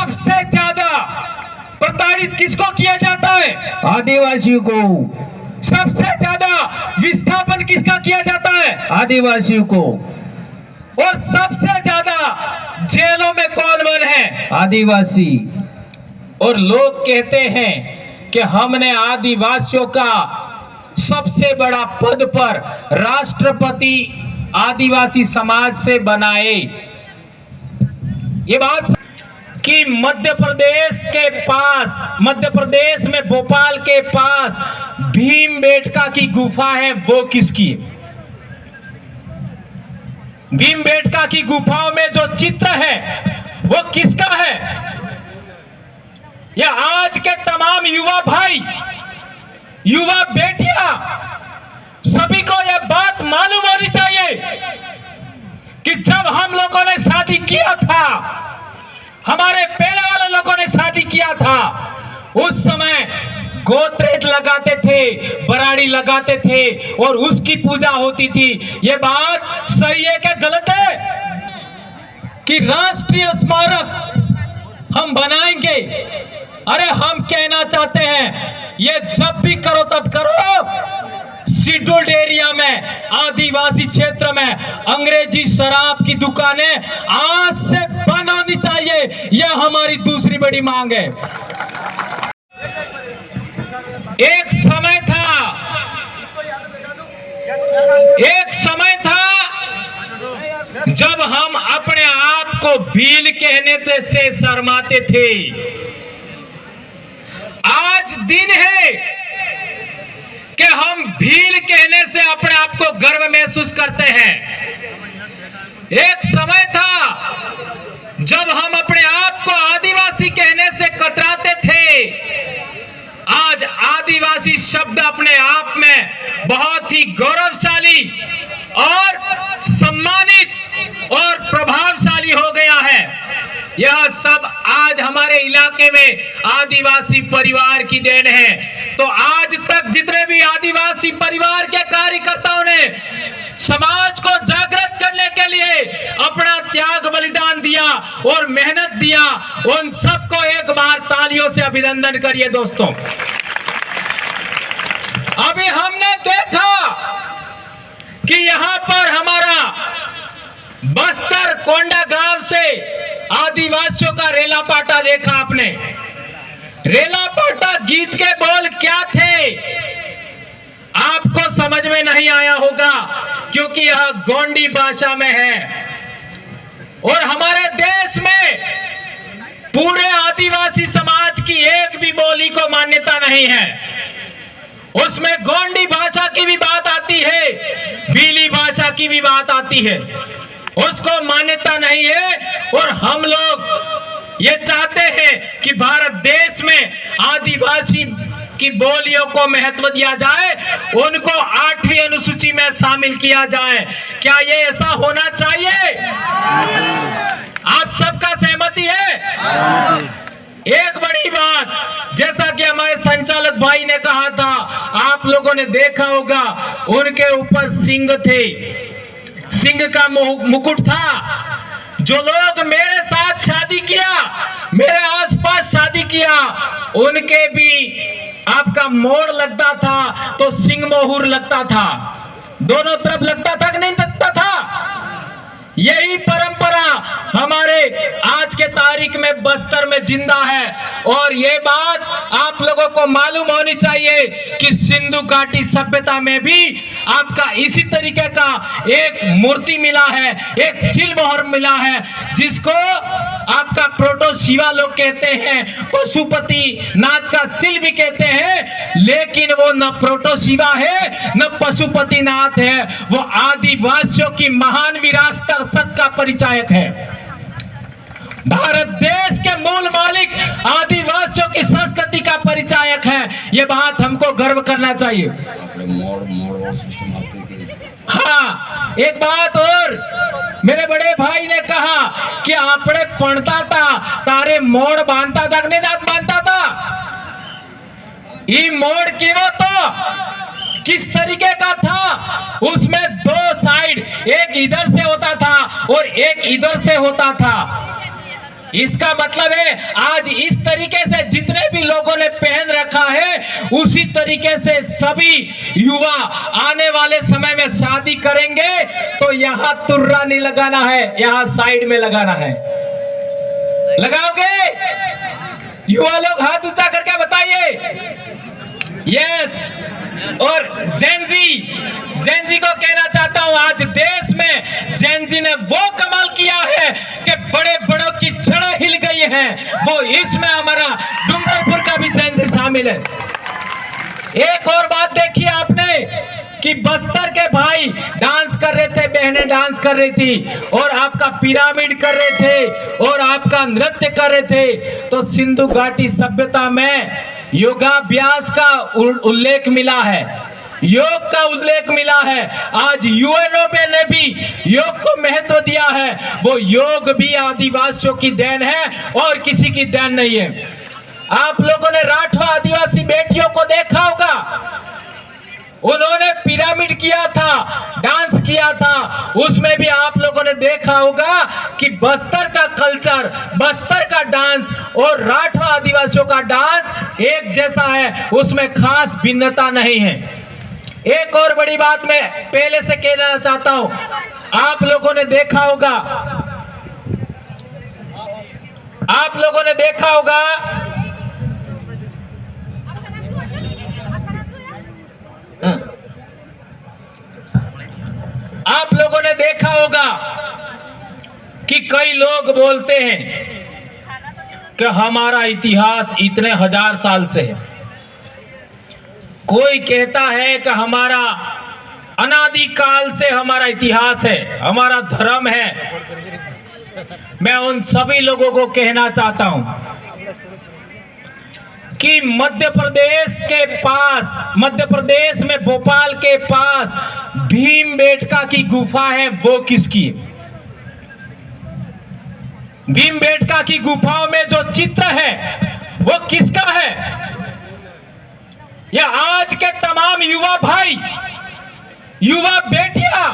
सबसे ज्यादा प्रताड़ित किसको किया जाता है? आदिवासी को। सबसे ज्यादा विस्थापन किसका किया जाता है? आदिवासी को। और सबसे ज्यादा जेलों में कौन बंद है? आदिवासी। और लोग कहते हैं कि हमने आदिवासियों का सबसे बड़ा पद पर राष्ट्रपति आदिवासी समाज से बनाए। ये बात कि मध्य प्रदेश में भोपाल के पास भीमबेटका की गुफा है, वो किसकी है? भीमबेटका की गुफाओं में जो चित्र है वो किसका है? या आज के तमाम युवा भाई, युवा बेटियां, सभी को यह बात मालूम होनी चाहिए कि जब हम लोगों ने शादी किया था, हमारे पहले वाले लोगों ने शादी किया था, उस समय गोत्रेत लगाते थे, बराड़ी लगाते थे और उसकी पूजा होती थी। ये बात सही है क्या गलत है? कि राष्ट्रीय स्मारक हम बनाएंगे? अरे हम कहना चाहते हैं ये जब भी करो तब करो, शेड्यूल्ड एरिया में, आदिवासी क्षेत्र में अंग्रेजी शराब की दुकानें आज से बंद होनी चाहिए। यह हमारी दूसरी बड़ी मांग है। एक समय था जब हम अपने आप को भील कहने से शर्माते थे। आज दिन है कि हम भील कहने से अपने आप को गर्व महसूस करते हैं। एक समय था जब हम अपने आप को आदिवासी कहने से कतराते थे। आज आदिवासी शब्द अपने आप में बहुत ही गौरवशाली और सम्मानित और प्रभावशाली हो गया है। यह सब आज हमारे इलाके में आदिवासी परिवार की देन है। तो आज तक जितने भी आदिवासी परिवार के कार्यकर्ताओं ने समाज को जागृत करने के लिए अपना त्याग बलिदान दिया और मेहनत दिया, उन सबको एक बार तालियों से अभिनंदन करिए दोस्तों। अभी हमने देखा कि यहाँ पर हमारा बस्तर कोंडा गांव से आदिवासियों का रेला पाटा देखा आपने। रेला पाटा गीत के बोल क्या थे आपको समझ में नहीं आया होगा, क्योंकि यह गोंडी भाषा में है। और हमारे देश में पूरे आदिवासी समाज की एक भी बोली को मान्यता नहीं है। उसमें गोंडी भाषा की भी बात आती है, भीली भाषा की भी बात आती है, उसको मान्यता नहीं है। और हम लोग ये चाहते हैं कि भारत देश में आदिवासी की बोलियों को महत्व दिया जाए, उनको 8वीं अनुसूची में शामिल किया जाए। क्या ये ऐसा होना चाहिए? आप सबका सहमति है? एक बड़ी बात, जैसा कि हमारे संचालक भाई ने कहा था, आप लोगों ने देखा होगा उनके ऊपर सिंह थे, सिंह का मुकुट था। जो लोग मेरे साथ शादी किया, मेरे आसपास शादी किया, उनके भी आपका मोड़ लगता था तो सिंह मोहर लगता था। दोनों तरफ लगता था कि नहीं लगता था? यही परंपरा हमारे आज के तारीख में बस्तर में जिंदा है। और ये बात आप लोगों को मालूम होनी चाहिए कि सिंधु घाटी सभ्यता में भी आपका इसी तरीके का एक मूर्ति मिला है, एक सिल मोहर मिला है, जिसको आपका प्रोटो शिवा लोग कहते हैं, पशुपति नाथ का सिल भी कहते हैं। लेकिन वो न प्रोटो शिवा है न पशुपति नाथ है, वो आदिवासियों की महान विरासत का परिचायक है। भारत देश के मूल मालिक आदिवासियों की संस्कृति का परिचायक है। ये बात हमको गर्व करना चाहिए। हाँ, एक बात और, मेरे बड़े भाई ने कहा कि आपने पढ़ता था तारे मोड़ बांधता था, नहीं बांधता था। ये मोड़ की वो तो किस तरीके का था? उसमें 2 साइड, एक इधर से होता था और एक इधर से होता था। इसका मतलब है आज इस तरीके से जितने भी लोगों ने पहन रखा है उसी तरीके से सभी युवा आने वाले समय में शादी करेंगे तो यहां तुर्रा नहीं लगाना है, यहां साइड में लगाना है। लगाओगे? युवा लोग हाथ ऊंचा करके बताइए यस। और जेनजी को कहना चाहता हूं, आज देश में जेनजी ने वो कमाल किया है कि बड़े बड़ों की जड़ें हिल गई हैं। वो इसमें हमारा डूंगरपुर का भी जेनजी शामिल है। एक और बात देखिए आपने कि बस्तर के भाई डांस कर रहे थे, बहनें डांस कर रही थी और आपका पिरामिड कर रहे थे और आपका नृत्य कर रहे थे। तो सिंधु घाटी सभ्यता में योगाभ्यास का उल्लेख मिला है, योग का उल्लेख मिला है। आज यूएनओ ने भी योग को महत्व दिया है। वो योग भी आदिवासियों की देन है और किसी की देन नहीं है। आप लोगों ने राठौर आदिवासी बेटियों को देखा होगा, उन्होंने पिरामिड किया था, डांस किया था। उसमें भी आप लोगों ने देखा होगा कि बस्तर का कल्चर, बस्तर का डांस और राठौर आदिवासियों का डांस एक जैसा है, उसमें खास भिन्नता नहीं है। एक और बड़ी बात मैं पहले से कहना चाहता हूं, आप लोगों ने देखा होगा, आप लोगों ने देखा होगा आप लोगों ने देखा होगा कि कई लोग बोलते हैं कि हमारा इतिहास इतने हजार साल से है। कोई कहता है कि हमारा अनादि काल से हमारा इतिहास है, हमारा धर्म है। मैं उन सभी लोगों को कहना चाहता हूं कि मध्य प्रदेश में भोपाल के पास भीमबेटका की गुफा है, वो किसकी है? भीमबेटका की गुफाओं में जो चित्र है वो किसका है? या आज के तमाम युवा भाई, युवा बेटियां,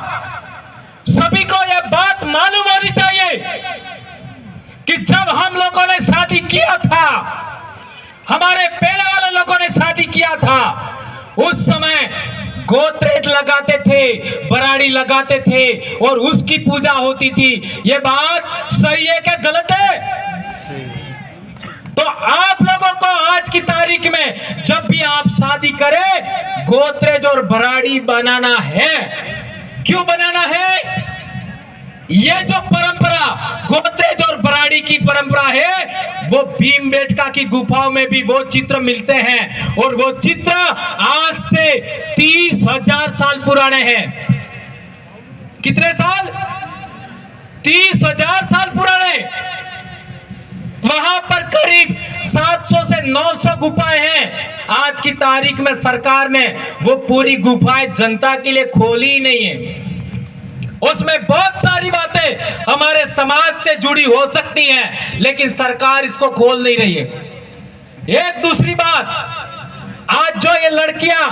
सभी को यह बात मालूम होनी चाहिए कि जब हम लोगों ने शादी किया था, हमारे पहले वाले लोगों ने शादी किया था, उस समय गोत्रेज लगाते थे, बराड़ी लगाते थे और उसकी पूजा होती थी। ये बात सही है क्या गलत है? तो आप लोगों को आज की तारीख में जब भी आप शादी करें, गोत्रेज और बराड़ी बनाना है। क्यों बनाना है? ये जो परंपरा गोत्रेज और बराड़ी की परंपरा है, वो भीमबेटका की गुफाओं में भी वो चित्र मिलते हैं और वो चित्र आज से 30,000 साल पुराने हैं। कितने साल? 30,000 साल पुराने। वहां पर करीब 700 से 900 गुफाएं हैं। आज की तारीख में सरकार ने वो पूरी गुफाएं जनता के लिए खोली ही नहीं है। उसमें बहुत सारी बातें हमारे समाज से जुड़ी हो सकती हैं, लेकिन सरकार इसको खोल नहीं रही है। एक दूसरी बात, आज जो ये लड़कियां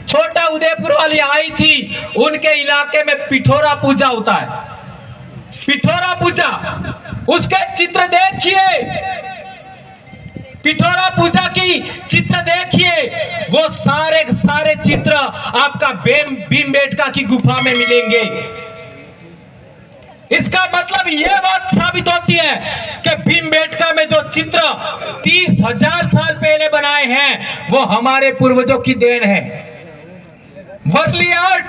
छोटा उदयपुर वाली आई थी, उनके इलाके में पिठोरा पूजा होता है। पिठोरा पूजा, उसके चित्र देखिए, पिठोरा पूजा की चित्र देखिए, वो सारे चित्र आपका भीमबेटका की गुफा में मिलेंगे। इसका मतलब यह बात साबित होती है कि भीमबेटका में जो चित्र 30,000 साल पहले बनाए हैं, वो हमारे पूर्वजों की देन है। वर्ली आर्ट,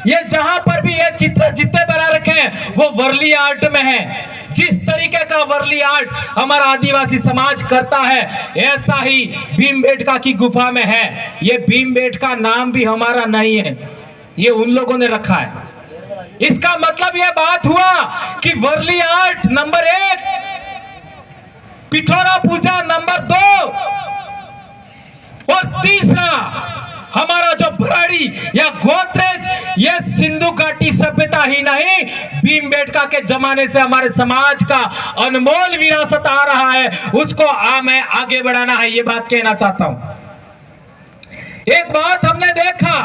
ये जहां पर भी ये चित्र जितने बना रखे हैं वो वर्ली आर्ट में है। जिस तरीके का वर्ली आर्ट हमारा आदिवासी समाज करता है, ऐसा ही भीमबेटका की गुफा में है। ये भीमबेटका नाम भी हमारा नहीं है, ये उन लोगों ने रखा है। इसका मतलब यह बात हुआ कि वर्ली आर्ट नंबर 1, पिठोरा पूजा नंबर 2 और तीसरा हमारा जो बराड़ी या गोत्रेज, ये सिंधु घाटी सभ्यता ही नहीं, भीमबेटका के जमाने से हमारे समाज का अनमोल विरासत आ रहा है, उसको हमें आगे बढ़ाना है। ये बात कहना चाहता हूं। एक बात हमने देखा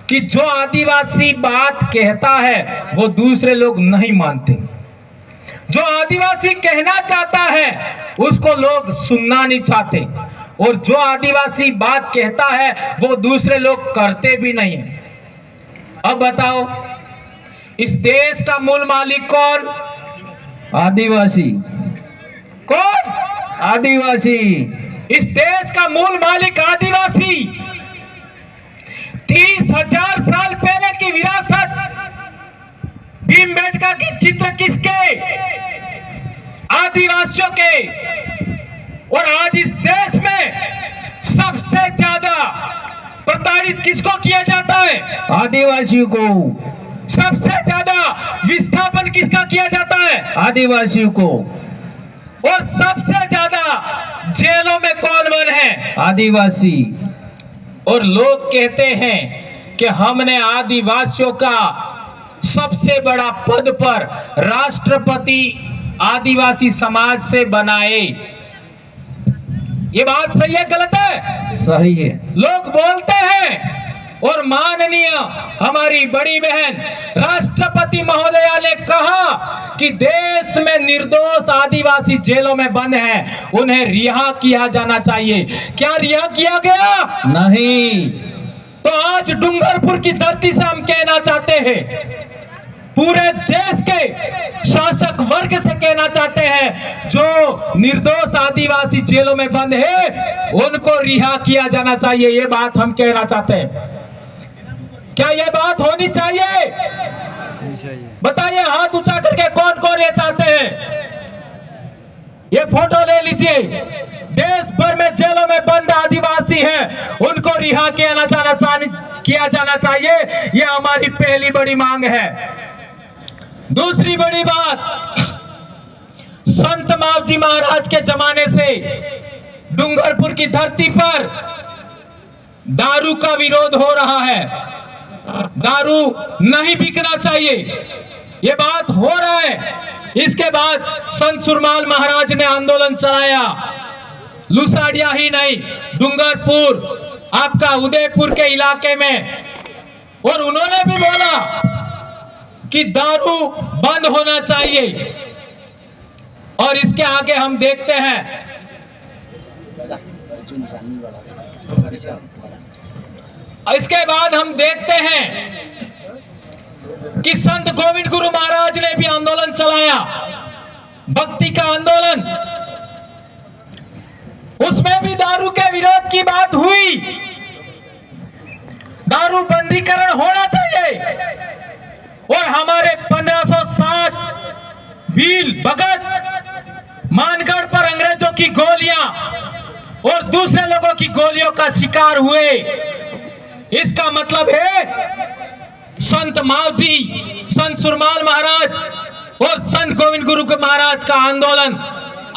कि जो आदिवासी बात कहता है वो दूसरे लोग नहीं मानते। जो आदिवासी कहना चाहता है उसको लोग सुनना नहीं चाहते, और जो आदिवासी बात कहता है वो दूसरे लोग करते भी नहीं है। अब बताओ, इस देश का मूल मालिक कौन? आदिवासी। कौन? आदिवासी। इस देश का मूल मालिक आदिवासी। 30,000 साल पहले की विरासत भीमबेटका की चित्र किसके? आदिवासियों के। और आज इस देश में सबसे ज्यादा प्रताड़ित किसको किया जाता है? आदिवासी को। सबसे ज्यादा विस्थापन किसका किया जाता है? आदिवासी को। और सबसे ज्यादा जेलों में कौन बंद है? आदिवासी। और लोग कहते हैं कि हमने आदिवासियों का सबसे बड़ा पद पर राष्ट्रपति आदिवासी समाज से बनाए। ये बात सही है गलत है? सही है। लोग बोलते हैं। और माननीय हमारी बड़ी बहन राष्ट्रपति महोदया ने कहा कि देश में निर्दोष आदिवासी जेलों में बंद हैं, उन्हें रिहा किया जाना चाहिए। क्या रिहा किया गया? नहीं। तो आज डूंगरपुर की धरती से हम कहना चाहते हैं, पूरे देश के शासक वर्ग से कहना चाहते हैं, जो निर्दोष आदिवासी जेलों में बंद है उनको रिहा किया जाना चाहिए। ये बात हम कहना चाहते हैं। क्या ये बात होनी चाहिए? बताइए हाथ ऊंचा करके कौन कौन ये चाहते हैं? ये फोटो ले लीजिए। देश भर में जेलों में बंद आदिवासी हैं, उनको रिहा किया जाना चाहिए। ये हमारी पहली बड़ी मांग है। दूसरी बड़ी बात, संत मावजी महाराज के जमाने से डूंगरपुर की धरती पर दारू का विरोध हो रहा है। दारू नहीं बिकना चाहिए, ये बात हो रहा है। इसके बाद संत सुरमाल महाराज ने आंदोलन चलाया। लुसाड़िया ही नहीं, डूंगरपुर आपका उदयपुर के इलाके में, और उन्होंने भी बोला कि दारू बंद होना चाहिए। और इसके आगे हम देखते हैं इसके बाद हम देखते हैं कि संत गोविंद गुरु महाराज ने भी आंदोलन चलाया, भक्ति का आंदोलन। उसमें भी दारू के विरोध की बात हुई। दारू बंदीकरण होना चाहिए। और हमारे 1507 भील भगत मानगढ़ पर अंग्रेजों की गोलियां और दूसरे लोगों की गोलियों का शिकार हुए। इसका मतलब है संत मावजी, संत सुरमाल महाराज और संत गोविंद गुरु महाराज का आंदोलन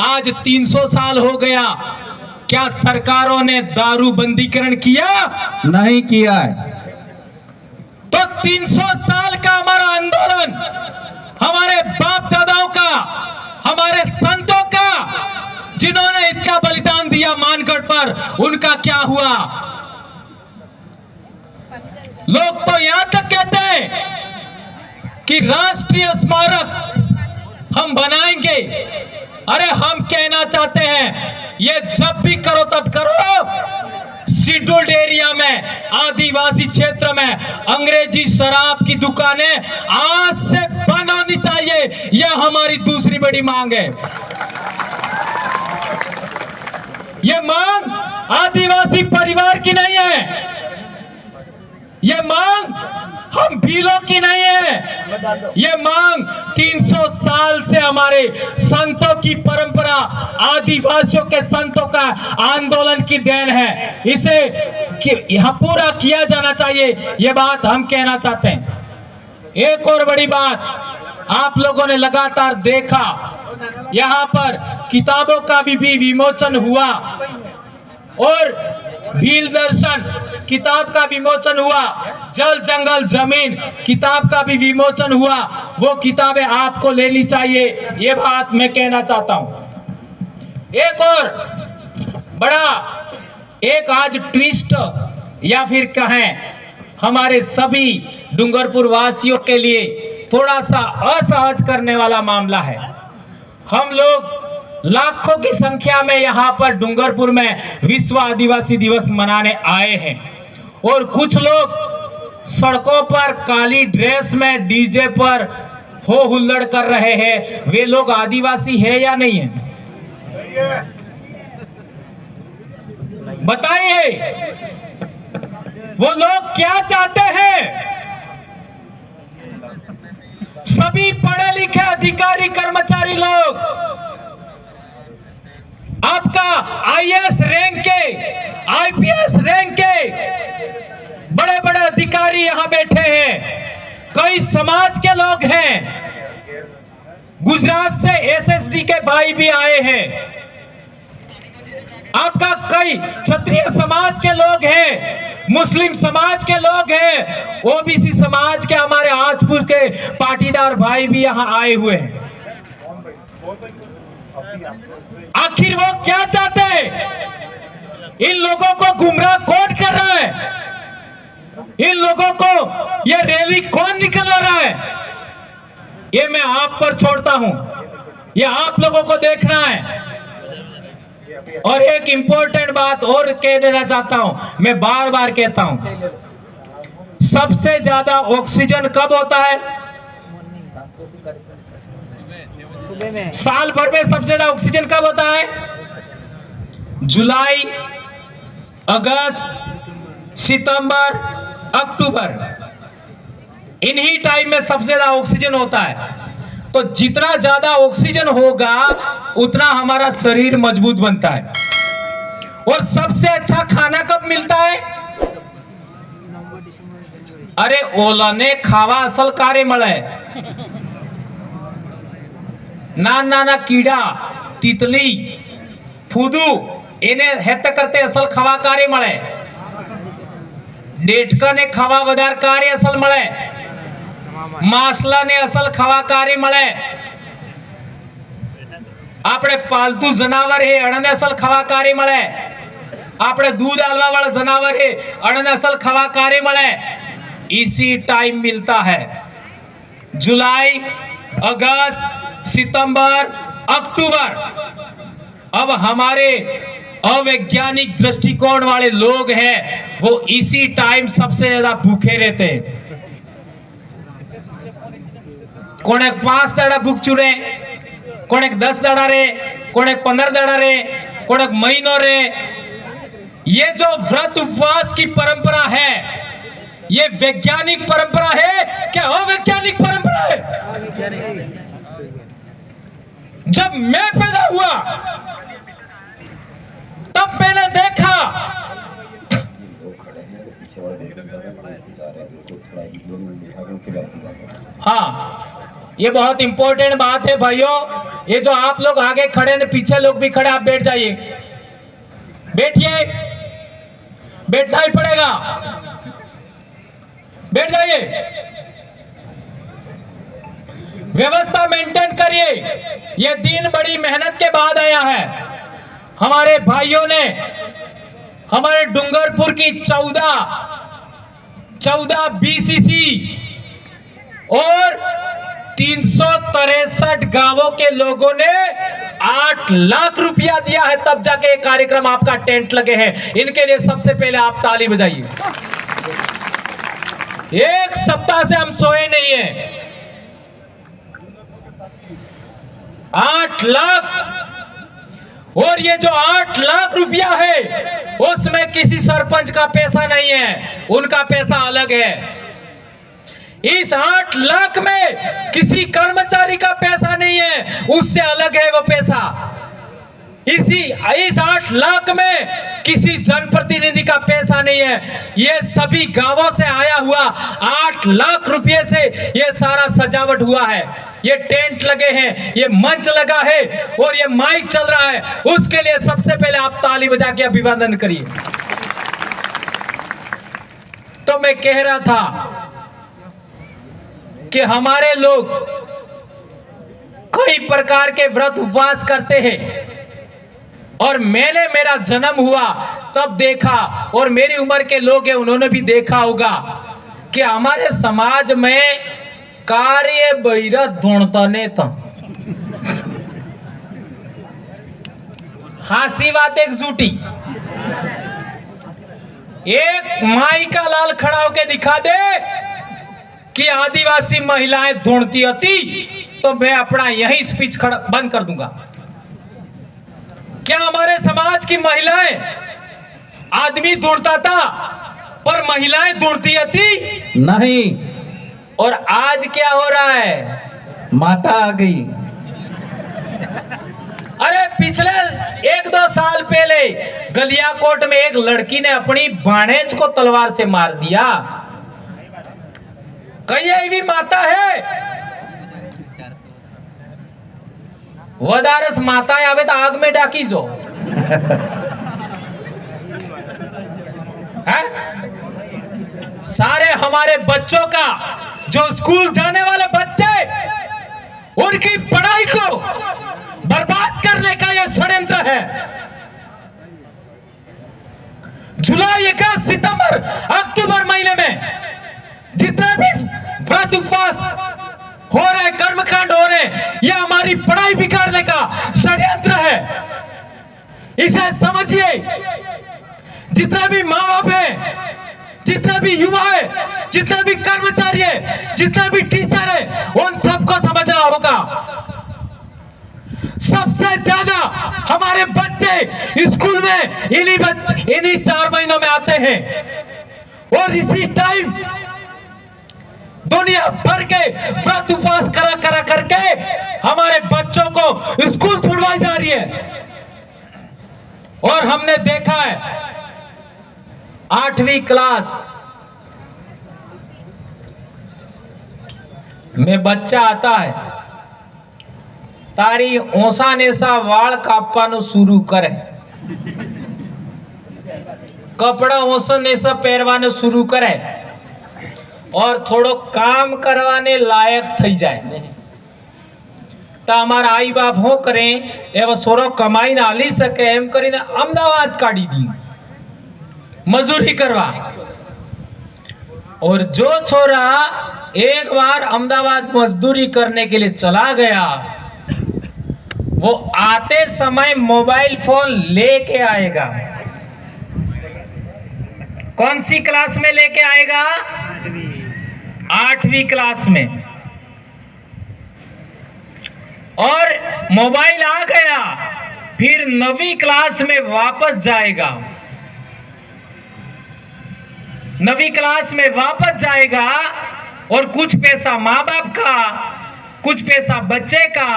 आज 300 साल हो गया। क्या सरकारों ने दारू बंदीकरण किया? नहीं किया है। तो 300 साल का हमारा आंदोलन, हमारे बाप दादाओं का, हमारे संतों का, जिन्होंने इतना बलिदान दिया मानगढ़ पर, उनका क्या हुआ? लोग तो यहां तक कहते हैं कि राष्ट्रीय स्मारक हम बनाएंगे। अरे हम कहना चाहते हैं, ये जब भी करो तब करो, शेड्यूल्ड एरिया में, आदिवासी क्षेत्र में अंग्रेजी शराब की दुकानें आज से बंद होनी चाहिए। यह हमारी दूसरी बड़ी मांग है। यह मांग आदिवासी परिवार की नहीं है, ये मांग हम भीलों की नहीं है। ये मांग 300 साल से हमारे संतों की परंपरा, आदिवासियों के संतों का आंदोलन की देन है। इसे यहां पूरा किया जाना चाहिए, ये बात हम कहना चाहते हैं। एक और बड़ी बात, आप लोगों ने लगातार देखा, यहां पर किताबों का भी विमोचन हुआ और भील दर्शन किताब का विमोचन हुआ, जल जंगल जमीन किताब का भी विमोचन हुआ। वो किताबें आपको लेनी चाहिए, ये बात मैं कहना चाहता हूं। एक और बड़ा एक आज ट्विस्ट या फिर कहें हमारे सभी डूंगरपुर वासियों के लिए थोड़ा सा असहज करने वाला मामला है। हम लोग लाखों की संख्या में यहाँ पर डूंगरपुर में विश्व आदिवासी दिवस मनाने आए हैं और कुछ लोग सड़कों पर काली ड्रेस में डीजे पर हो हुल्लड़ कर रहे हैं। वे लोग आदिवासी है या नहीं है? बताइए, वो लोग क्या चाहते हैं? सभी पढ़े लिखे अधिकारी कर्मचारी लोग, आपका आईएएस रैंक के, आईपीएस रैंक के बड़े बड़े अधिकारी यहां बैठे हैं। कई समाज के लोग हैं। गुजरात से एसएसडी के भाई भी आए हैं। आपका कई क्षत्रिय समाज के लोग हैं, मुस्लिम समाज के लोग हैं, ओबीसी समाज के हमारे आसपास के पाटीदार भाई भी यहां आए हुए हैं। आखिर वो क्या चाहते हैं? इन लोगों को गुमराह कौन कर रहा है? इन लोगों को ये रैली कौन निकलवा रहा है? ये मैं आप पर छोड़ता हूं, ये आप लोगों को देखना है। और एक इंपॉर्टेंट बात और कह देना चाहता हूं, मैं बार बार कहता हूं, सबसे ज्यादा ऑक्सीजन कब होता है? साल भर में सबसे ज्यादा ऑक्सीजन कब होता है? जुलाई, अगस्त, सितंबर, अक्टूबर, इन्हीं टाइम में सबसे ज्यादा ऑक्सीजन होता है। तो जितना ज्यादा ऑक्सीजन होगा उतना हमारा शरीर मजबूत बनता है। और सबसे अच्छा खाना कब मिलता है? अरे ओलाने खावा असल कार्य मळे, नाना कीड़ा, तितली, फूदू इन्हें हेत करते असल खवा कार्य मळे। डेटकने खावा वधार कार्य असल मळे, मासलाने असल खवा कार्य मळे। આપણે પાલતુ જનાવર હે અણને અસલ ખવા કાર્ય મળે। આપણે दूध आलवा वाला जनावर है अणने असल खवा कार्य મળે। इसी टाइम मिलता है जुलाई, अगस्त, सितंबर, अक्टूबर। अब हमारे अवैज्ञानिक दृष्टिकोण वाले लोग हैं, वो इसी टाइम सबसे ज्यादा भूखे रहते हैं। कोने 5 दाड़ा भूख चुरे, कोने 10 दाड़ा रे, कोने 15 दाड़ा रे, कोने महीनों रे। ये जो व्रत उपवास की परंपरा है, ये वैज्ञानिक परंपरा है क्या अवैज्ञानिक परंपरा है? जब मैं पैदा हुआ तब मैंने देखा, हाँ ये बहुत इंपॉर्टेंट बात है भाइयों। ये जो आप लोग आगे खड़े हैं, पीछे लोग भी खड़े, आप बैठ जाइए, बैठिए, बैठना ही पड़ेगा, बैठ जाइए, व्यवस्था मेंटेन करिए। ये दिन बड़ी मेहनत के बाद आया है। हमारे भाइयों ने हमारे डूंगरपुर की 14 बीसीसी और 363 गांवों के लोगों ने 8 लाख रुपया दिया है, तब जाके ये कार्यक्रम आपका टेंट लगे हैं। इनके लिए सबसे पहले आप ताली बजाइए। एक सप्ताह से हम सोए नहीं हैं। 8 लाख, और ये जो 8 लाख रुपया है उसमें किसी सरपंच का पैसा नहीं है, उनका पैसा अलग है। इस 8 लाख में किसी कर्मचारी का पैसा नहीं है, उससे अलग है वो पैसा। इस 8 लाख में किसी जनप्रतिनिधि का पैसा नहीं है। ये सभी गांवों से आया हुआ 8 लाख रुपए से ये सारा सजावट हुआ है। ये टेंट लगे हैं, ये मंच लगा है और ये माइक चल रहा है। उसके लिए सबसे पहले आप ताली बजा के अभिवादन करिए। तो मैं कह रहा था कि हमारे लोग कई प्रकार के व्रत उपवास करते हैं, और मैंने, मेरा जन्म हुआ तब देखा, और मेरी उम्र के लोग हैं उन्होंने भी देखा होगा कि हमारे समाज में कार्य बहिरा ढूंढता नहीं था। हासी बात एक झूठी। एक माई का लाल खड़ा होके दिखा दे कि आदिवासी महिलाएं ढूंढती थी, तो मैं अपना यही स्पीच बंद कर दूंगा। क्या हमारे समाज की महिलाएं, आदमी ढूंढता था पर महिलाएं ढूंढती थी? नहीं। और आज क्या हो रहा है? माता आ गई। अरे पिछले 1-2 साल पहले गलियाकोट में एक लड़की ने अपनी भाणेज को तलवार से मार दिया। कई भी माता है, वदारस माता आवे तो आग में डाकी जो है। सारे हमारे बच्चों का, जो स्कूल जाने वाले बच्चे, उनकी पढ़ाई को बर्बाद करने का यह षड्यंत्र है। जुलाई, अगस्त, सितंबर, अक्टूबर महीने में जितने भी व्रत उपवास हो रहे, कर्मकांड हो रहे, यह हमारी पढ़ाई बिगाड़ने का षड्यंत्र है। इसे समझिए। जितने भी माँ बाप है, जितने भी युवा है, जितने भी कर्मचारी है, जितने भी टीचर है, उन सबको समझना होगा। सबसे ज्यादा हमारे बच्चे स्कूल में इन्हीं 4 महीनों में आते हैं, और इसी टाइम दुनिया भर के व्रत उपवास करा करके हमारे बच्चों को स्कूल छुड़वाई जा रही है। और हमने देखा है 8वीं क्लास में बच्चा आता है, तारी ओसा नेसा वाल कापवानो शुरू करे, कपड़ा ओसा नेसा पहरवानो शुरू करे, और थोड़ो काम करवाने लायक थई जाए तो हमारा आई बाप हो करें एवं सोरो कमाई ना ली सके एम करीने अहमदाबाद काढ़ी दी मजूरी करवा। और जो छोरा एक बार अहमदाबाद मजदूरी करने के लिए चला गया, वो आते समय मोबाइल फोन लेके आएगा। कौन सी क्लास में लेके आएगा? 8वीं क्लास में। और मोबाइल आ गया, फिर 9वीं क्लास में वापस जाएगा। 9वीं क्लास में वापस जाएगा और कुछ पैसा माँ बाप का, कुछ पैसा बच्चे का,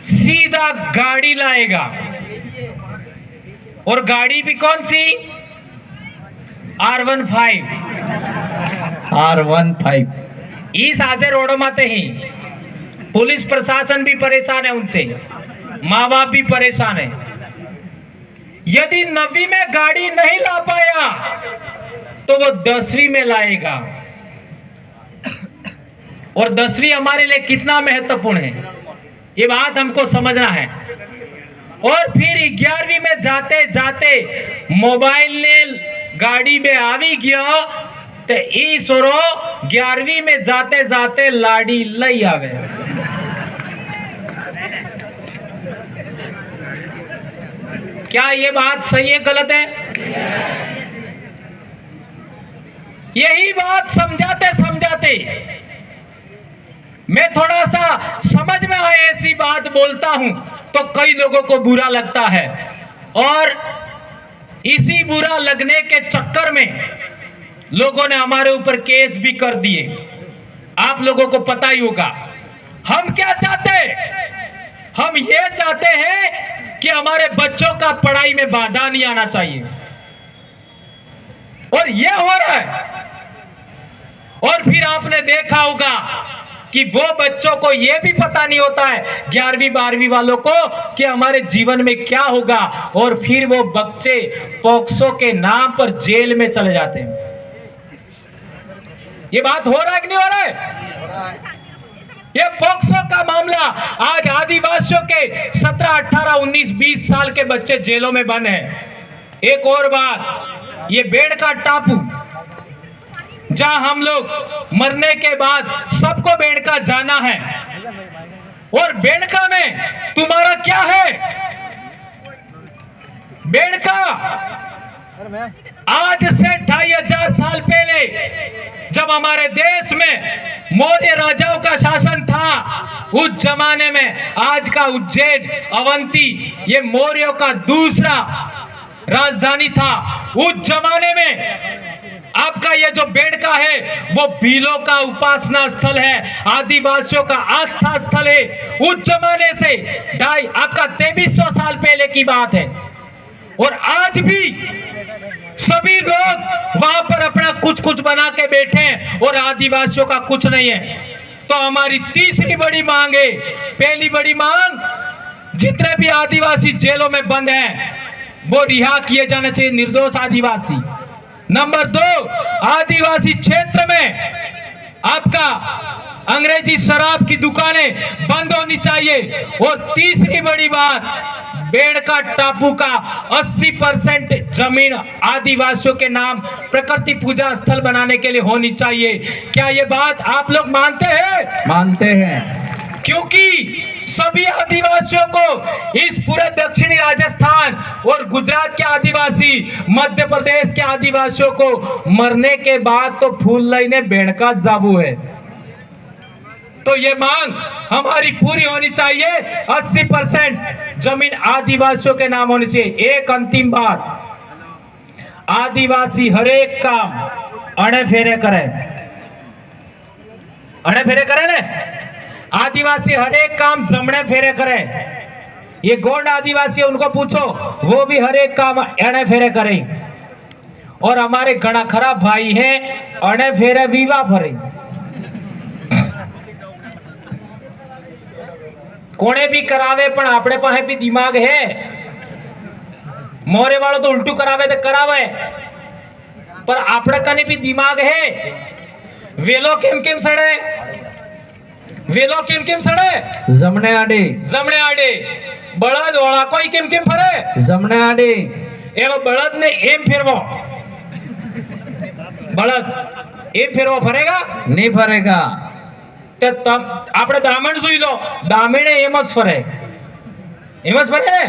सीधा गाड़ी लाएगा। और गाड़ी भी कौन सी? R15। इस हाजिर रोडों माते ही पुलिस प्रशासन भी परेशान है उनसे, माँ बाप भी परेशान है। यदि 9वीं में गाड़ी नहीं ला पाया तो वो 10वीं में लाएगा। और 10वीं हमारे लिए कितना महत्वपूर्ण है, ये बात हमको समझना है। और फिर 11वीं में जाते जाते मोबाइल ने गाड़ी में आवी गया तो ई सोरो 11वीं में जाते जाते लाड़ी लई आवे। क्या ये बात सही है गलत है? यही बात समझाते समझाते मैं थोड़ा सा समझ में आए ऐसी बात बोलता हूं तो कई लोगों को बुरा लगता है, और इसी बुरा लगने के चक्कर में लोगों ने हमारे ऊपर केस भी कर दिए। आप लोगों को पता ही होगा हम क्या चाहते हैं। हम ये चाहते हैं कि हमारे बच्चों का पढ़ाई में बाधा नहीं आना चाहिए, और ये हो रहा है। और फिर आपने देखा होगा कि वो बच्चों को यह भी पता नहीं होता है, 11वीं 12वीं वालों को, कि हमारे जीवन में क्या होगा, और फिर वो बच्चे पॉक्सो के नाम पर जेल में चले जाते हैं। ये बात हो रहा है कि नहीं हो रहा है? ये पॉक्सो का मामला आज आदिवासियों के 17, 18, 19, 20 साल के बच्चे जेलों में बंद हैं। एक और बात, ये बेड़ का टापू जहां हम लोग मरने के बाद सबको बेड़का जाना है, और बेड़का में तुम्हारा क्या है? बेड़का आज से 2500 साल पहले जब हमारे देश में मौर्य राजाओं का शासन था, उस जमाने में आज का उज्जैन अवंती ये मौर्यों का दूसरा राजधानी था। उस जमाने में आपका ये जो बेड़का है वो भीलों का उपासना स्थल है, आदिवासियों का आस्था स्थल है। उस जमाने से 2300 साल पहले की बात है। और आज भी सभी लोग वहां पर अपना कुछ कुछ बना के बैठे हैं और आदिवासियों का कुछ नहीं है। तो हमारी तीसरी बड़ी मांग है, पहली बड़ी मांग, जितने भी आदिवासी जेलों में बंद हैं वो रिहा किए जाने चाहिए, निर्दोष आदिवासी। नंबर 2, आदिवासी क्षेत्र में आपका अंग्रेजी शराब की दुकानें बंद होनी चाहिए। और तीसरी बड़ी बात, बेड़का टापू का 80% जमीन आदिवासियों के नाम प्रकृति पूजा स्थल बनाने के लिए होनी चाहिए। क्या ये बात आप लोग मानते हैं? मानते हैं। क्योंकि सभी आदिवासियों को, इस पूरे दक्षिणी राजस्थान और गुजरात के आदिवासी, मध्य प्रदेश के आदिवासियों को मरने के बाद तो फूल लईने बेड़का जाबू है। तो ये मांग हमारी पूरी होनी चाहिए। 80% जमीन आदिवासियों के नाम होनी चाहिए। एक अंतिम बात, आदिवासी हर एक काम अणे फेरे करे, अणे फेरे करे ने, आदिवासी हर एक काम जमणे फेरे करे। ये गोंड आदिवासी उनको पूछो, वो भी हर एक काम अणे फेरे करे। और हमारे घना खरा भाई हैं अणे फेरे विवाह भरे। कोने भी करावे पण आपणे पासे भी दिमाग है। मोरे वालों तो उल्टू करावे तो करावे, पर आपणे कने भी दिमाग है। वेलो केम केम सड़े, वेलो केम केम सड़े, जमणे आडे, जमणे आडे। बळद ओळा कोई केम केम फरे, जमणे आडे। एवा बळद ने एम फेरवो, बळद एम फेरवो फरेगा नहीं फरेगा। ते तम आपणे दामण જોઈ લો, દામણે એમ જ ફરે, એમ જ ફરે ને।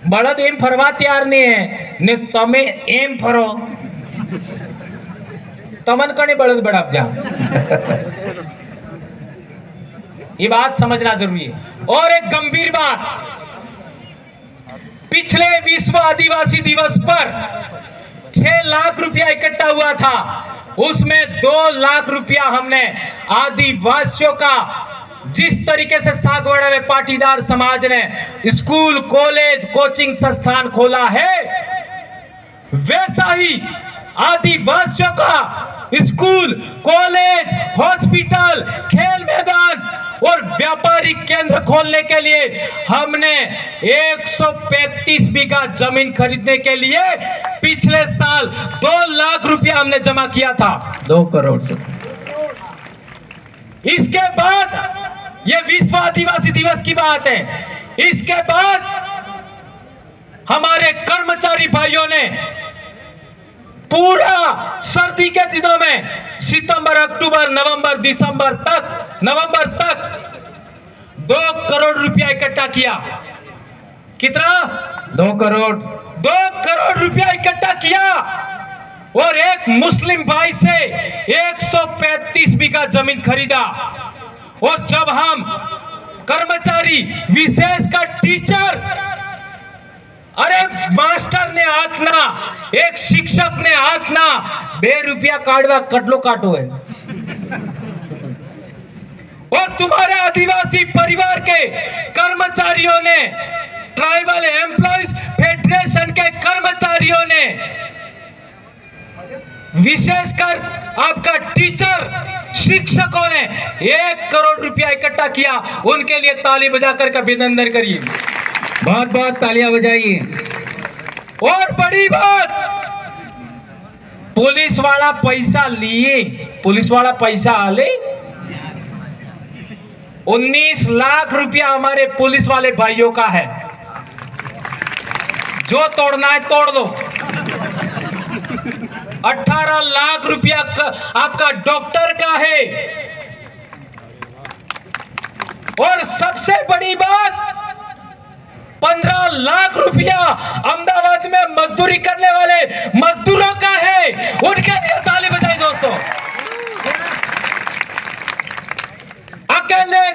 બળદ એમ ફરવા તૈયાર નહીં હે ને તમે એમ ફરો, તમન કને બળદ બળાપ जा। ये बात समझना जरूरी है। और एक गंभीर बात, पिछले विश्व आदिवासी दिवस पर 6 लाख रुपया इकट्ठा हुआ था, उसमें 2 लाख रुपया हमने आदिवासियों का, जिस तरीके से सागवाड़ा में पाटीदार समाज ने स्कूल, कॉलेज, कोचिंग संस्थान खोला है, वैसा ही आदिवासियों का स्कूल, कॉलेज, हॉस्पिटल, खेल मैदान और व्यापारिक केंद्र खोलने के लिए हमने 135 बीघा जमीन खरीदने के लिए पिछले साल 2 लाख रुपया हमने जमा किया था। 2 करोड़ से। इसके बाद, ये विश्व आदिवासी दिवस की बात है, इसके बाद हमारे कर्मचारी भाइयों ने पूरा सर्दी के दिनों में सितंबर, अक्टूबर, नवंबर तक 2 करोड़ रुपया इकट्ठा किया। कितना? 2 करोड़। 2 करोड़ रुपया इकट्ठा किया और एक मुस्लिम भाई से 135 बीघा जमीन खरीदा। और जब हम कर्मचारी, विशेषकर टीचर, अरे मास्टर ने हाथना, एक शिक्षक ने हाथना 2 रुपया काटवा कटलो काटो है। और तुम्हारे आदिवासी परिवार के कर्मचारियों ने, ट्राइबल एम्प्लॉइज फेडरेशन के कर्मचारियों ने, विशेषकर आपका टीचर, शिक्षकों ने 1 करोड़ रुपया इकट्ठा किया। उनके लिए ताली बजाकर का अभिनंदन करिए, बहुत बहुत तालियां बजाइए। और बड़ी बात, पुलिस वाला पैसा लिए, पुलिस वाला पैसा आले 19 लाख रुपया हमारे पुलिस वाले भाइयों का है। जो तोड़ना है तोड़ दो। 18 लाख रुपया आपका डॉक्टर का है। और सबसे बड़ी बात, 15 लाख रुपया अहमदाबाद में मजदूरी करने वाले मजदूरों का है, उनके लिए ताली बजाइए दोस्तों। अकेले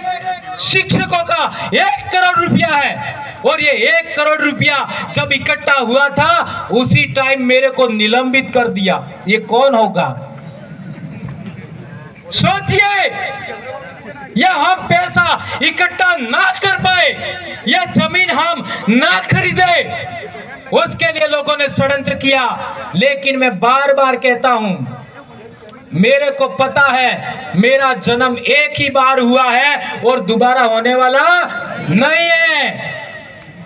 शिक्षकों का 1 करोड़ रुपया है, और ये 1 करोड़ रुपया जब इकट्ठा हुआ था उसी टाइम मेरे को निलंबित कर दिया। ये कौन होगा? सोचिए, यह हम पैसा इकट्ठा ना कर पाए, यह जमीन हम ना खरीदे, उसके लिए लोगों ने षड्यंत्र किया। लेकिन मैं बार बार कहता हूं, मेरे को पता है मेरा जन्म एक ही बार हुआ है और दोबारा होने वाला नहीं है।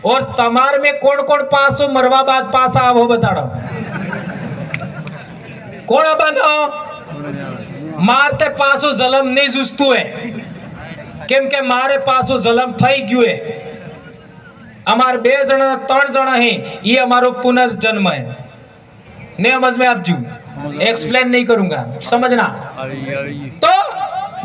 और तमार में कौन कौन पास हो, मरवाबाद पास आओ बता रहा कौन बंधो मारते पासो जलम नहीं जुस्तू है, केम के मारे पासो जलम થઈ ગયું है। अमार 2 जणा 3 जणा है, ये हमारो पुनर्जन्म है। नहीं समझ में आप जू एक्सप्लेन नहीं करूंगा, समझना। तो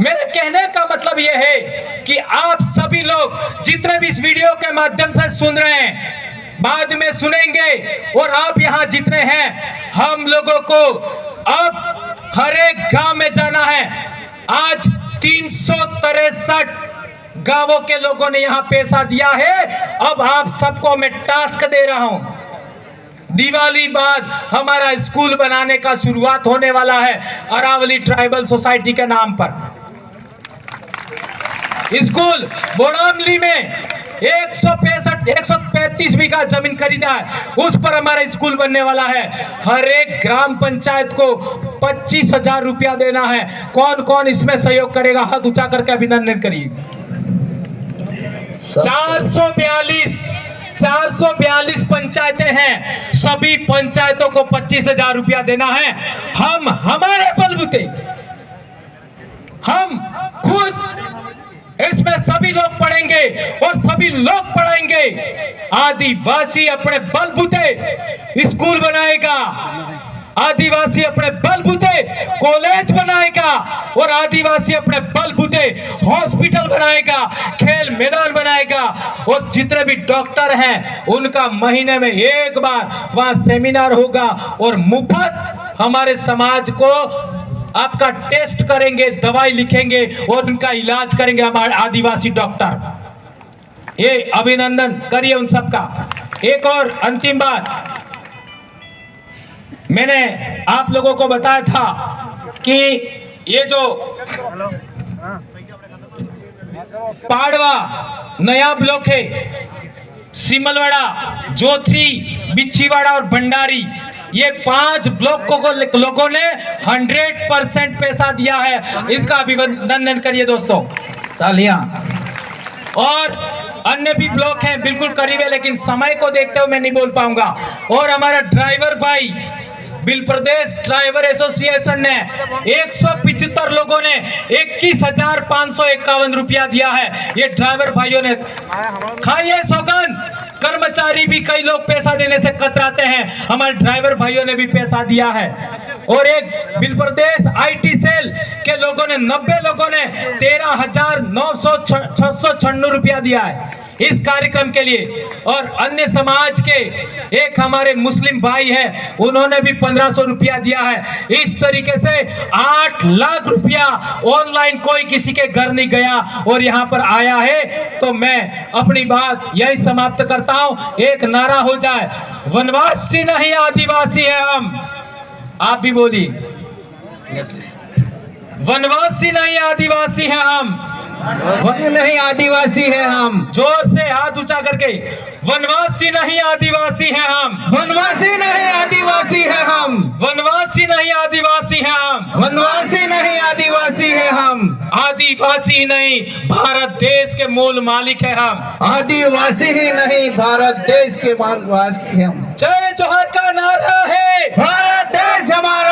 मेरे कहने का मतलब यह है कि आप सभी लोग जितने भी इस वीडियो के माध्यम से सुन रहे हैं, बाद में सुनेंगे, और आप यहाँ जितने हैं, हम लोगों को अब हर एक गांव में जाना है। आज 363 गांवों के लोगों ने यहाँ पैसा दिया है। अब आप सबको मैं टास्क दे रहा हूं, दिवाली बाद हमारा स्कूल बनाने का शुरुआत होने वाला है अरावली ट्राइबल सोसाइटी के नाम पर। स्कूल बोड़ामली में 135 बीघा जमीन खरीदा है, उस पर हमारा स्कूल बनने वाला है। हर एक ग्राम पंचायत को 25,000 रुपया देना है। कौन कौन इसमें सहयोग करेगा? हाथ ऊंचा करके अभिनंदन करिए। 442 पंचायतें हैं, सभी पंचायतों को 25,000 रुपया देना है। हम हमारे बलबूते, हम खुद इसमें सभी लोग पढ़ेंगे और सभी लोग पढ़ाएंगे। आदिवासी अपने बलबूते स्कूल बनाएगा, आदिवासी अपने बलबूते कॉलेज बनाएगा, और आदिवासी अपने बलबूते हॉस्पिटल बनाएगा, खेल मैदान बनाएगा। और जितने भी डॉक्टर हैं उनका महीने में एक बार वहां सेमिनार होगा, और मुफ्त हमारे समाज को आपका टेस्ट करेंगे, दवाई लिखेंगे और उनका इलाज करेंगे हमारे आदिवासी डॉक्टर। ये अभिनंदन करिए उन सबका। एक और अंतिम बात, मैंने आप लोगों को बताया था कि ये जो पाड़वा नया ब्लॉक है, सिमलवाड़ा, जोथरी, बिच्छीवाड़ा और भंडारी, ये 5 ब्लॉक को लोगों ने 100% पैसा दिया है। इसका अभिनंदन करिए दोस्तों, तालियां। और अन्य भी ब्लॉक हैं बिल्कुल करीब है, लेकिन समय को देखते हुए मैं नहीं बोल पाऊंगा। और हमारा ड्राइवर भाई बिल प्रदेश ड्राइवर एसोसिएशन ने 175 लोगों ने 21,551 रुपया दिया है। ये ड्राइवर भाइयों ने खाइए सौगंध। कर्मचारी भी कई लोग पैसा देने से कतराते हैं, हमारे ड्राइवर भाइयों ने भी पैसा दिया है। और एक बिल प्रदेश आईटी सेल के लोगों ने 90 लोगों ने 13,696 रुपया दिया है इस कार्यक्रम के लिए। और अन्य समाज के एक हमारे मुस्लिम भाई हैं, उन्होंने भी 1,500 रुपया दिया है। इस तरीके से 8 लाख रुपया ऑनलाइन कोई किसी के घर नहीं गया और यहाँ पर आया है। तो मैं अपनी बात यही समाप्त करता हूँ। एक नारा हो जाए, वनवासी नहीं आदिवासी है हम। आप भी बोलिए, वनवासी नहीं आदिवासी है हम। वन नहीं आदिवासी है हम। जोर से हाथ ऊंचा करके, वनवासी नहीं आदिवासी है हम। वनवासी नहीं आदिवासी है हम। वनवासी नहीं आदिवासी है हम। वनवासी नहीं आदिवासी है हम। आदिवासी नहीं, भारत देश के मूल मालिक है हम। आदिवासी ही नहीं, भारत देश के मालिक हम। जय जोहर का नारा है, भारत देश हमारा